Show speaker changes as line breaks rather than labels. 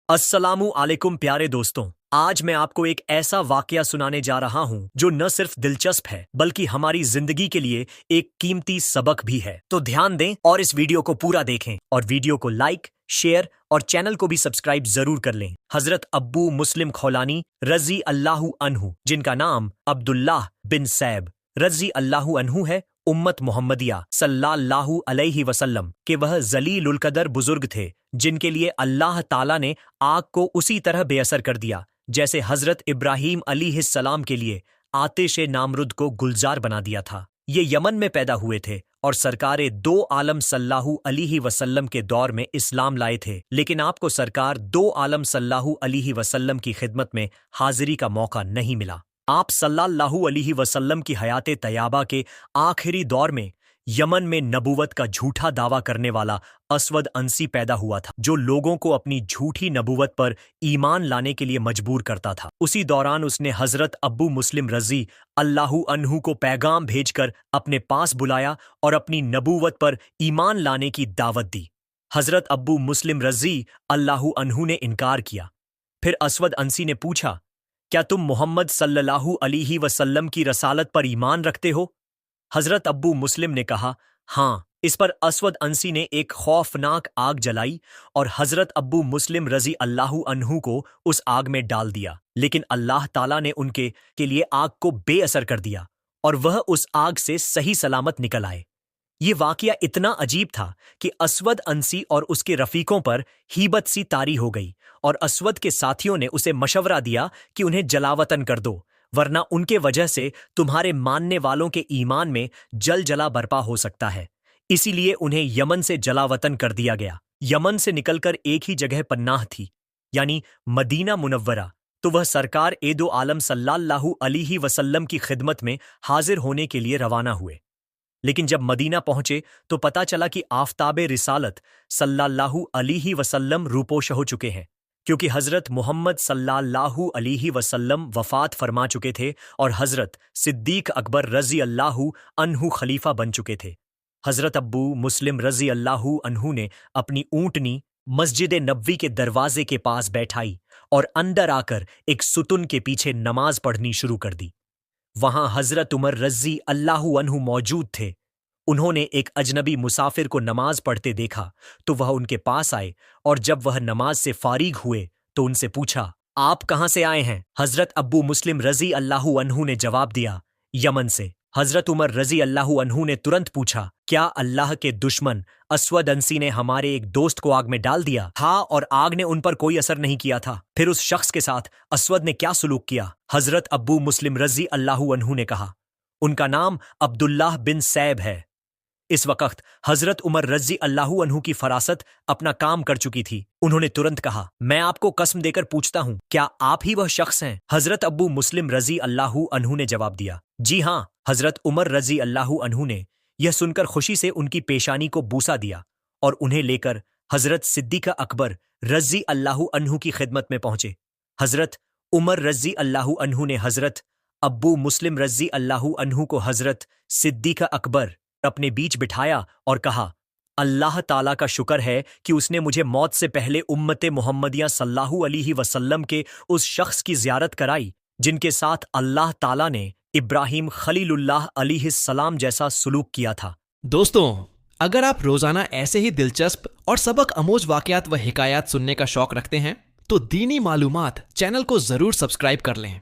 अस्सलामु अलैकुम प्यारे दोस्तों, आज मैं आपको एक ऐसा वाकया सुनाने जा रहा हूं जो न सिर्फ दिलचस्प है बल्कि हमारी जिंदगी के लिए एक कीमती सबक भी है। तो ध्यान दें और इस वीडियो को पूरा देखें और वीडियो को लाइक, शेयर और चैनल को भी सब्सक्राइब जरूर कर लें। हजरत अब्बू मुस्लिम खौलानी रजी अल्लाहु अन्हु, जिनका नाम अब्दुल्लाह बिन सैब रजी अल्लाहु अन्हु है, उम्मत मोहम्मदिया सल्लल्लाहु अलैहि वसल्लम के वह जलीलुल कदर बुजुर्ग थे जिनके लिए अल्लाह ताला ने आग को उसी तरह बेअसर कर दिया जैसे हजरत इब्राहीम अलैहिस्सलाम के लिए आतिश नामरुद को गुलजार बना दिया था। ये यमन में पैदा हुए थे और सरकारे दो आलम सल्लल्लाहु अलैहि वसल्लम के दौर में इस्लाम लाए थे, लेकिन आपको सरकार दो आलम सल्लल्लाहु अलैहि वसल्लम की खिदमत में हाजिरी का मौका नहीं मिला। आप सल्लल्लाहु अलैहि वसल्लम की हयाते तैयबा के आखिरी दौर में यमन में नबूवत का झूठा दावा करने वाला असवद अंसी पैदा हुआ था, जो लोगों को अपनी झूठी नबूवत पर ईमान लाने के लिए मजबूर करता था। उसी दौरान उसने हजरत अब्बू मुस्लिम रजी अल्लाहु अन्हु को पैगाम भेजकर अपने पास बुलाया और अपनी नबूवत पर ईमान लाने की दावत दी। हजरत अब्बू मुस्लिम रजी अल्लाहु अन्हु ने इनकार किया। फिर असवद अंसी ने पूछा, क्या तुम मोहम्मद सल्लल्लाहु अलैहि वसल्लम की रसालत पर ईमान रखते हो? हजरत अब्बू मुस्लिम ने कहा, हाँ। इस पर असवद अंसी ने एक खौफनाक आग जलाई और हजरत अब्बू मुस्लिम रजी अल्लाहु अन्हु को उस आग में डाल दिया, लेकिन अल्लाह ताला ने उनके लिए आग को बेअसर कर दिया और वह उस आग से सही सलामत निकल आए। ये वाकया इतना अजीब था कि असवद अंसी और उसके रफीकों पर हीबत सी तारी हो गई और असवद के साथियों ने उसे मशवरा दिया कि उन्हें जलावतन कर दो, वरना उनके वजह से तुम्हारे मानने वालों के ईमान में जला बर्पा हो सकता है। इसीलिए उन्हें यमन से जलावतन कर दिया गया। यमन से निकलकर एक ही जगह पन्नाह थी, यानी मदीना मुनव्वरा। तो वह सरकार एदो आलम सल्लल्लाहु अलैहि वसल्लम की खिदमत में हाजिर होने के लिए रवाना हुए। लेकिन जब मदीना पहुंचे तो पता चला कि आफताबे रिसालत सल्लल्लाहु अलैहि वसल्लम रूपोश हो चुके हैं, क्योंकि हजरत मोहम्मद सल्लल्लाहु अलैहि वसल्लम वफात फरमा चुके थे और हजरत सिद्दीक अकबर रजी अल्लाहु अन्हु खलीफा बन चुके थे। हजरत अब्बू मुस्लिम रजी अल्लाहु अन्हु ने अपनी ऊंटनी मस्जिद नबवी के दरवाजे के पास बैठाई और अंदर आकर एक सुतुन के पीछे नमाज पढ़नी शुरू कर दी। वहां हजरत उमर रजी अल्लाहु अन्हु मौजूद थे। उन्होंने एक अजनबी मुसाफिर को नमाज पढ़ते देखा तो वह उनके पास आए और जब वह नमाज से फारिग हुए तो उनसे पूछा, आप कहां से आए हैं? हजरत अब्बू मुस्लिम रजी अल्लाहु अन्हु ने जवाब दिया, यमन से। हजरत उमर रजी अल्लाहु अन्हु ने तुरंत पूछा, क्या अल्लाह के दुश्मन असवद अंसी ने हमारे एक दोस्त को आग में डाल दिया? हाँ, और आग ने उन पर कोई असर नहीं किया था। फिर उस शख्स के साथ असवद ने क्या सुलूक किया? हजरत अब्बू मुस्लिम रजी अल्लाहु अन्हु ने कहा, उनका नाम अब्दुल्लाह बिन सैब है। इस वक्त हजरत उमर रजी अल्लाहु अन्हु की फरासत अपना काम कर चुकी थी। उन्होंने तुरंत कहा, मैं आपको कसम देकर पूछता हूं, क्या आप ही वह शख्स हैं? हजरत अब्बू मुस्लिम रजी अल्लाहु अन्हु ने जवाब दिया, जी हां। हजरत उमर रजी अल्लाहु अन्हु ने यह सुनकर खुशी से उनकी पेशानी को बूसा दिया और उन्हें लेकर हजरत सिद्दीक अकबर रजी अल्लाहु अन्हु की खिदमत में पहुंचे। हजरत उमर रजी अल्लाहु अन्हु ने हजरत अब्बू मुस्लिम रजी अल्लाहु अन्हु को हजरत सिद्दीक अकबर अपने बीच बिठाया और कहा, अल्लाह ताला का शुक्र है कि उसने मुझे मौत से पहले उम्मत मोहम्मदिया सल्लल्लाहु अलैहि वसल्लम के उस शख्स की ज़ियारत कराई जिनके साथ अल्लाह ताला ने इब्राहीम खलीलुल्लाह अलैहिस्सलाम जैसा सुलूक किया था।
दोस्तों, अगर आप रोजाना ऐसे ही दिलचस्प और सबक अमोज वाकयात व हिकायात सुनने का शौक रखते हैं तो दीनी मालूमात चैनल को जरूर सब्सक्राइब कर लें।